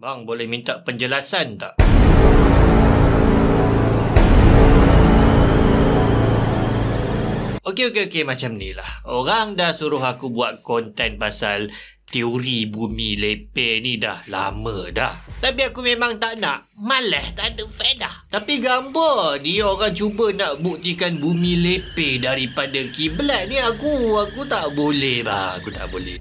Bang, boleh minta penjelasan tak? Okey, macam ni lah. Orang dah suruh aku buat konten pasal teori bumi lepeh ni dah lama dah. Tapi aku memang tak nak. Malas, tak ada faedah. Tapi gambar ni orang cuba nak buktikan bumi lepeh daripada kiblat ni. Aku tak boleh bang. Aku tak boleh.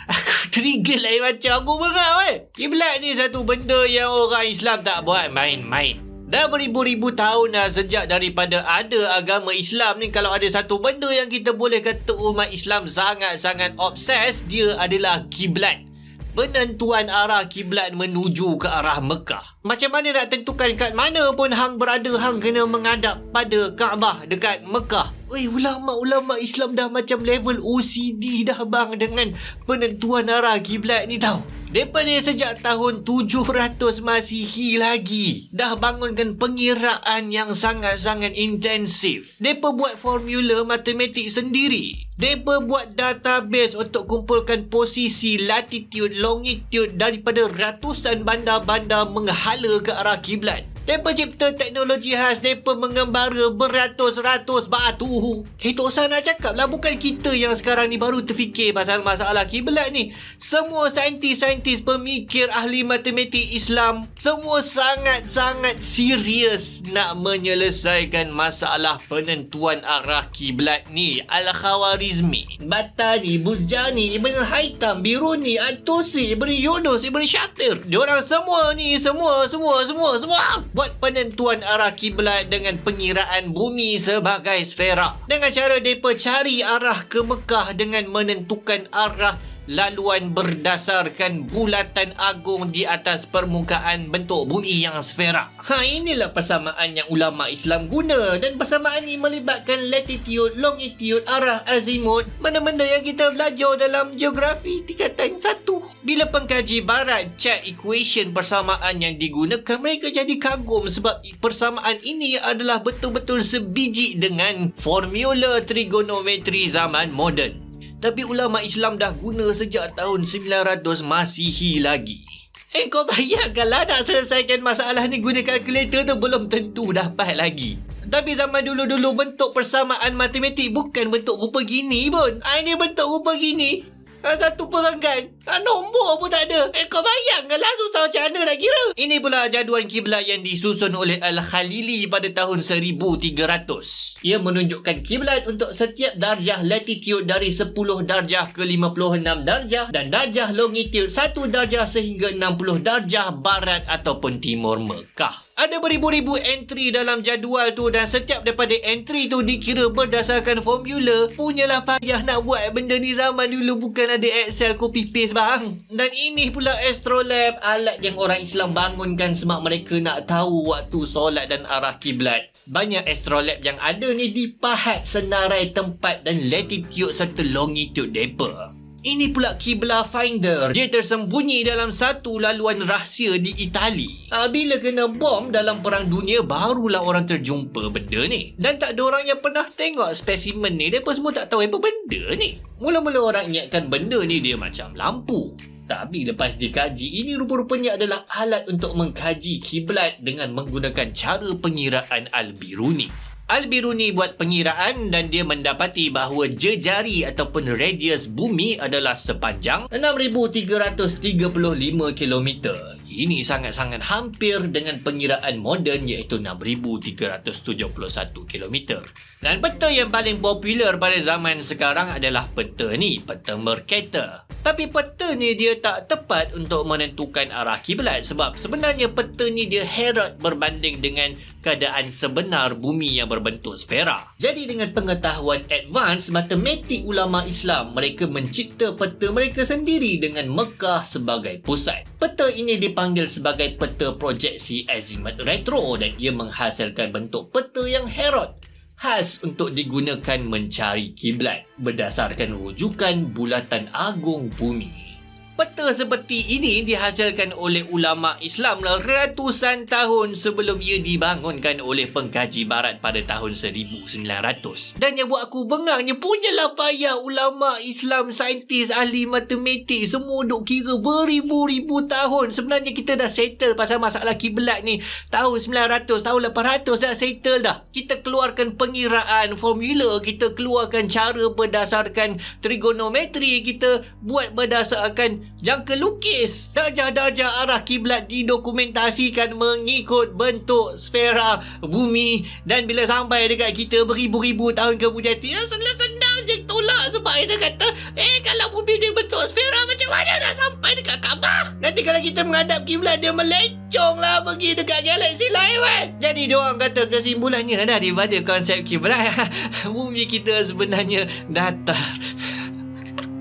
Aku trigger lain macam. Aku berang Kiblat ni satu benda yang orang Islam tak buat main-main. Dah beribu-ribu tahun dah sejak daripada ada agama Islam ni. Kalau ada satu benda yang kita boleh kata umat Islam sangat-sangat obses, dia adalah kiblat. Penentuan arah kiblat menuju ke arah Mekah. Macam mana nak tentukan kat mana pun hang berada, hang kena menghadap pada Kaabah dekat Mekah. Ulama-ulama Islam dah macam level OCD dah bang dengan penentuan arah kiblat ni tau. Mereka ni sejak tahun 700 Masihi lagi dah bangunkan pengiraan yang sangat-sangat intensif. Mereka buat formula matematik sendiri. Mereka buat database untuk kumpulkan posisi, latitude, longitude daripada ratusan bandar-bandar menghala ke arah kiblat. Mereka cipta teknologi khas, mereka mengembara beratus-ratus batu. Tak usah nak cakap lah, bukan kita yang sekarang ni baru terfikir pasal masalah kiblat ni. Semua saintis-saintis, pemikir, ahli matematik Islam, semua sangat-sangat serius nak menyelesaikan masalah penentuan arah kiblat ni. Al-Khawarizmi, Battani, Buzjani, Ibn Haytham, Biruni, At-Tusi, Ibn Yunus, Ibn Shatir. Diorang semua ni, semua buat penentuan arah kiblat dengan pengiraan bumi sebagai sfera. Dengan cara mereka cari arah ke Mekah dengan menentukan arah laluan berdasarkan bulatan agung di atas permukaan bentuk bumi yang sfera. Inilah persamaan yang ulama Islam guna, dan persamaan ini melibatkan latitude, longitude, arah, azimut, benda-benda yang kita belajar dalam geografi tingkatan 1. Bila pengkaji barat cek equation persamaan yang digunakan, mereka jadi kagum sebab persamaan ini adalah betul-betul sebiji dengan formula trigonometri zaman moden. Tapi ulama Islam dah guna sejak tahun 900 Masihi lagi. Kau bayangkanlah nak selesaikan masalah ni guna kalkulator tu belum tentu dapat lagi. Tapi zaman dulu-dulu bentuk persamaan matematik bukan bentuk rupa gini pun. Ini bentuk rupa gini. Satu perenggan. Nombor pun tak ada. Kau bayangkanlah susah macam mana nak kira. Ini pula jaduan kiblat yang disusun oleh Al-Khalili pada tahun 1300. Ia menunjukkan kiblat untuk setiap darjah latitude dari 10 darjah ke 56 darjah dan darjah longitude 1 darjah sehingga 60 darjah barat ataupun timur Mekah. Ada beribu-ribu entry dalam jadual tu dan setiap daripada entry tu dikira berdasarkan formula. Punyalah payah nak buat benda ni zaman dulu, bukan ada Excel copy paste bang. Dan ini pula astrolabe, alat yang orang Islam bangunkan sebab mereka nak tahu waktu solat dan arah kiblat. Banyak astrolabe yang ada ni dipahat senarai tempat dan latitude serta longitude mereka. Ini pula Qibla Finder. Dia tersembunyi dalam satu laluan rahsia di Itali. Bila kena bom dalam perang dunia, barulah orang terjumpa benda ni. Dan tak ada orang yang pernah tengok spesimen ni. Mereka semua tak tahu apa benda ni. Mula-mula orang ingatkan benda ni dia macam lampu. Tapi lepas dikaji, ini rupa-rupanya adalah alat untuk mengkaji kiblat dengan menggunakan cara pengiraan Al-Biruni. Al-Biruni buat pengiraan dan dia mendapati bahawa jejari ataupun radius bumi adalah sepanjang 6,335 km. Ini sangat-sangat hampir dengan pengiraan moden iaitu 6,371 km. Dan peta yang paling popular pada zaman sekarang adalah peta ni, peta Mercator. Tapi peta ni dia tak tepat untuk menentukan arah kiblat sebab sebenarnya peta ni dia herot berbanding dengan keadaan sebenar bumi yang berbentuk sfera. Jadi dengan pengetahuan advance matematik ulama Islam, mereka mencipta peta mereka sendiri dengan Mekah sebagai pusat. Peta ini dipanggil sebagai peta proyeksi azimut retro dan ia menghasilkan bentuk peta yang herot, khas untuk digunakan mencari kiblat berdasarkan rujukan bulatan agung bumi. Peta seperti ini dihasilkan oleh ulama Islam ratusan tahun sebelum ia dibangunkan oleh pengkaji barat pada tahun 1900. Dan yang buat aku bengangnya, punyalah payah ulama Islam, saintis, ahli matematik semua duk kira beribu-ribu tahun. Sebenarnya kita dah settle pasal masalah kiblat ni tahun 900, tahun 800 dah settle dah. Kita keluarkan pengiraan formula, kita keluarkan cara berdasarkan trigonometri, kita buat berdasarkan jangka lukis. Darjah-darjah arah kiblat didokumentasikan mengikut bentuk sfera bumi, dan bila sampai dekat kita beribu-ribu tahun kemudian, senang je tolak sebab dia kata kalau bumi dia bentuk sfera, macam mana nak sampai dekat Kaabah? Nanti kalau kita menghadap kiblat dia melencong lah pergi dekat galaksi lain kan. Jadi diorang kata kesimpulannya daripada konsep kiblat bumi kita sebenarnya datar.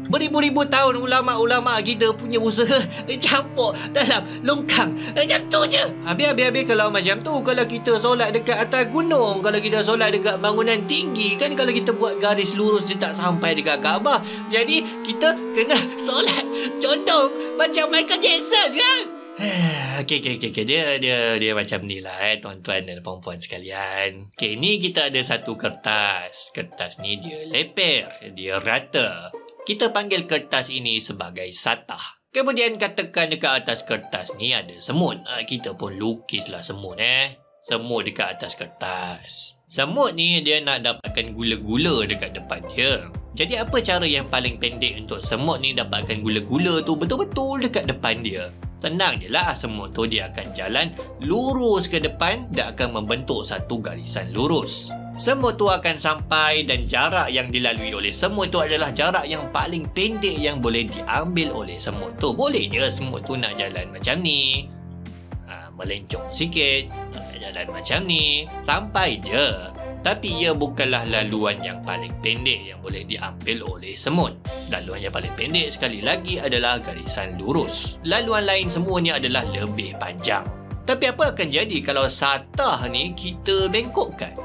Beribu-ribu tahun ulama-ulama kita punya usaha campur dalam longkang. Macam tu je. Habis kalau macam tu, kalau kita solat dekat atas gunung, kalau kita solat dekat bangunan tinggi, kan kalau kita buat garis lurus dia tak sampai dekat Kaabah. Jadi kita kena solat condong macam Michael Jackson kan? Okay. Dia macam ni lah tuan-tuan dan puan-puan sekalian. Okay, ni kita ada satu kertas. Kertas ni dia leper, dia rata. Kita panggil kertas ini sebagai satah. Kemudian katakan dekat atas kertas ni ada semut. Kita pun lukislah semut semut dekat atas kertas. Semut ni dia nak dapatkan gula-gula dekat depan dia. Jadi apa cara yang paling pendek untuk semut ni dapatkan gula-gula tu betul-betul dekat depan dia? Senang je lah, semut tu dia akan jalan lurus ke depan dan akan membentuk satu garisan lurus. Semut tu akan sampai dan jarak yang dilalui oleh semut tu adalah jarak yang paling pendek yang boleh diambil oleh semut tu. Boleh je semut tu nak jalan macam ni, melencong sikit, jalan macam ni, sampai je. Tapi ia bukanlah laluan yang paling pendek yang boleh diambil oleh semut. Laluan yang paling pendek sekali lagi adalah garisan lurus. Laluan lain semuanya adalah lebih panjang. Tapi apa akan jadi kalau satah ni kita bengkokkan?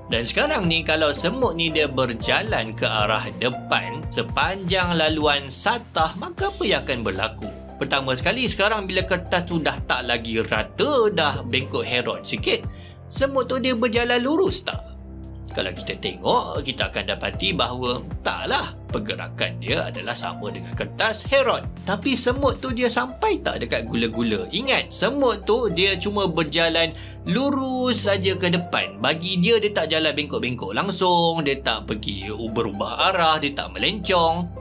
Dan sekarang ni kalau semut ni dia berjalan ke arah depan sepanjang laluan satah, maka apa yang akan berlaku? Pertama sekali, sekarang bila kertas tu dah tak lagi rata, dah bengkok herot sikit, semut tu dia berjalan lurus tak? Kalau kita tengok, kita akan dapati bahawa taklah, pergerakan dia adalah sama dengan kertas herot. Tapi semut tu dia sampai tak dekat gula-gula? Ingat, semut tu dia cuma berjalan lurus saja ke depan. Bagi dia, dia tak jalan bengkok-bengkok langsung, dia tak pergi berubah arah, dia tak melencong.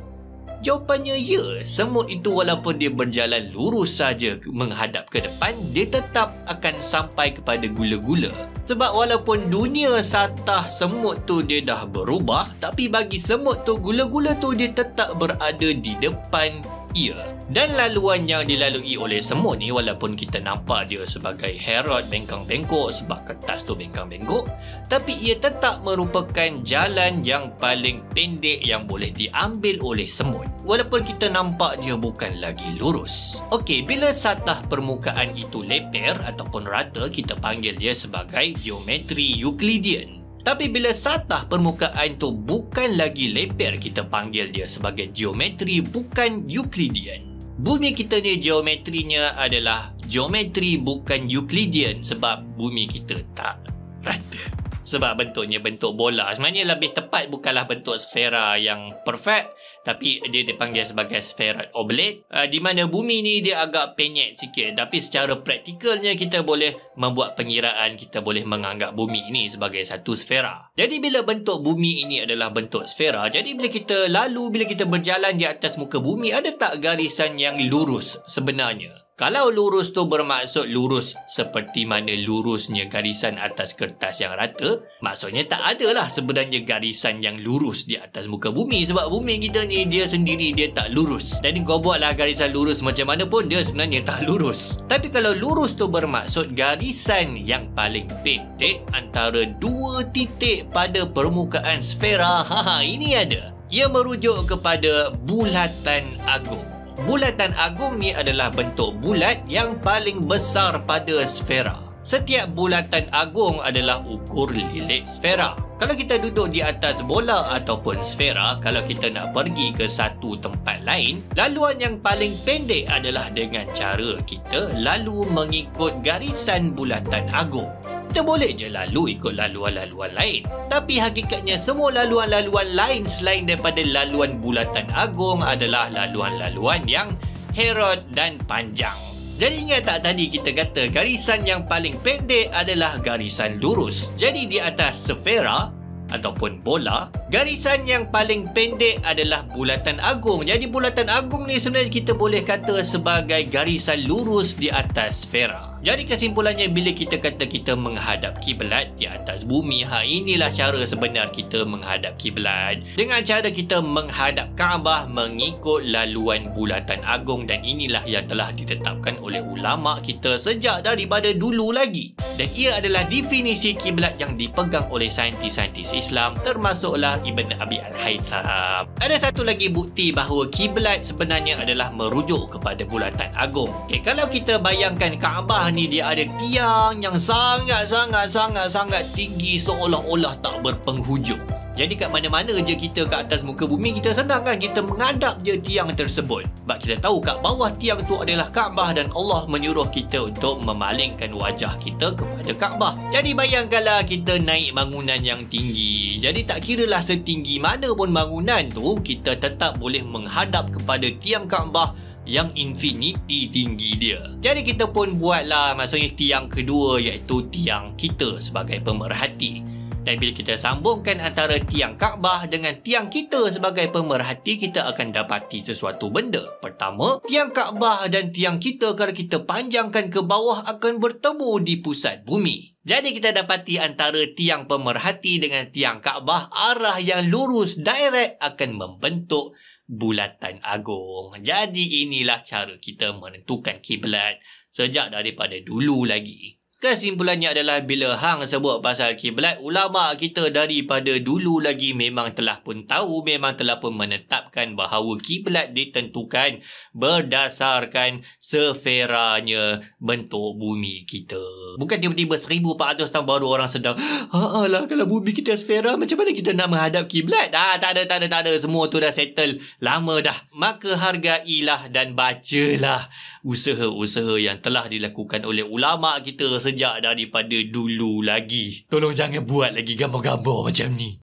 Jawapannya ya, semut itu walaupun dia berjalan lurus saja menghadap ke depan, dia tetap akan sampai kepada gula-gula. Sebab walaupun dunia satah semut tu dia dah berubah, tapi bagi semut tu gula-gula tu dia tetap berada di depan ia. Dan laluan yang dilalui oleh semut ni, walaupun kita nampak dia sebagai herot bengkang-bengkok sebab kertas tu bengkang-bengkok, tapi ia tetap merupakan jalan yang paling pendek yang boleh diambil oleh semut, walaupun kita nampak dia bukan lagi lurus. Okey, bila satah permukaan itu leper ataupun rata, kita panggil dia sebagai geometri Euclidean. Tapi bila satah permukaan tu bukan lagi leper, kita panggil dia sebagai geometri bukan Euclidean. Bumi kita ni geometrinya adalah geometri bukan Euclidean sebab bumi kita tak rata. Sebab bentuknya bentuk bola. Sebenarnya lebih tepat bukanlah bentuk sfera yang perfect, tapi dia dipanggil sebagai sfera oblate, di mana bumi ni dia agak penyet sikit. Tapi secara praktikalnya kita boleh membuat pengiraan, kita boleh menganggap bumi ini sebagai satu sfera. Jadi bila bentuk bumi ini adalah bentuk sfera, jadi bila kita lalu, bila kita berjalan di atas muka bumi, ada tak garisan yang lurus sebenarnya? Kalau lurus tu bermaksud lurus seperti mana lurusnya garisan atas kertas yang rata, maksudnya tak adalah sebenarnya garisan yang lurus di atas muka bumi, sebab bumi kita ni dia sendiri dia tak lurus. Jadi kau buatlah garisan lurus macam mana pun, dia sebenarnya tak lurus. Tapi kalau lurus tu bermaksud garisan yang paling pendek antara dua titik pada permukaan sfera, ini ada. Ia merujuk kepada bulatan agung. Bulatan agung ni adalah bentuk bulat yang paling besar pada sfera. Setiap bulatan agung adalah ukur lilit sfera. Kalau kita duduk di atas bola ataupun sfera, kalau kita nak pergi ke satu tempat lain, laluan yang paling pendek adalah dengan cara kita lalu mengikut garisan bulatan agung. Kita boleh je lalu ikut laluan-laluan lain. Tapi hakikatnya semua laluan-laluan lain selain daripada laluan bulatan agung adalah laluan-laluan yang herot dan panjang. Jadi ingat tak tadi kita kata garisan yang paling pendek adalah garisan lurus. Jadi di atas sfera ataupun bola, garisan yang paling pendek adalah bulatan agung. Jadi bulatan agung ni sebenarnya kita boleh kata sebagai garisan lurus di atas sfera. Jadi kesimpulannya, bila kita kata kita menghadap kiblat di atas bumi, inilah cara sebenar kita menghadap kiblat. Dengan cara kita menghadap Kaabah mengikut laluan bulatan agung, dan inilah yang telah ditetapkan oleh ulama kita sejak daripada dulu lagi. Dan ia adalah definisi kiblat yang dipegang oleh saintis-saintis Islam, termasuklah Ibn Abi Al-Haytham. Ada satu lagi bukti bahawa kiblat sebenarnya adalah merujuk kepada bulatan agung. Okay, kalau kita bayangkan Kaabah ni, dia ada tiang yang sangat tinggi seolah-olah tak berpenghujung. Jadi kat mana-mana je kita kat atas muka bumi, kita senang kan, kita menghadap je tiang tersebut. Sebab kita tahu kat bawah tiang tu adalah Kaabah, dan Allah menyuruh kita untuk memalingkan wajah kita kepada Kaabah. Jadi bayangkanlah kita naik bangunan yang tinggi. Jadi tak kiralah setinggi mana pun bangunan tu, kita tetap boleh menghadap kepada tiang Kaabah yang infinity tinggi dia. Jadi kita pun buatlah maksudnya tiang kedua, iaitu tiang kita sebagai pemerhati. Dan bila kita sambungkan antara tiang Kaabah dengan tiang kita sebagai pemerhati, kita akan dapati sesuatu benda. Pertama, tiang Kaabah dan tiang kita kalau kita panjangkan ke bawah akan bertemu di pusat bumi. Jadi kita dapati antara tiang pemerhati dengan tiang Kaabah, arah yang lurus direct akan membentuk bulatan agung. Jadi inilah cara kita menentukan kiblat sejak daripada dulu lagi. Kesimpulannya adalah bila hang sebut pasal kiblat, ulama kita daripada dulu lagi memang telah pun tahu, memang telah pun menetapkan bahawa kiblat ditentukan berdasarkan sferanya bentuk bumi kita. Bukan tiba-tiba 1400 tahun baru orang sedang, alah kalau bumi kita sfera, macam mana kita nak menghadap kiblat? Tak ada. Semua tu dah settle lama dah. Maka hargailah dan bacalah usaha-usaha yang telah dilakukan oleh ulama kita sejak daripada dulu lagi. Tolong jangan buat lagi gambar-gambar macam ni.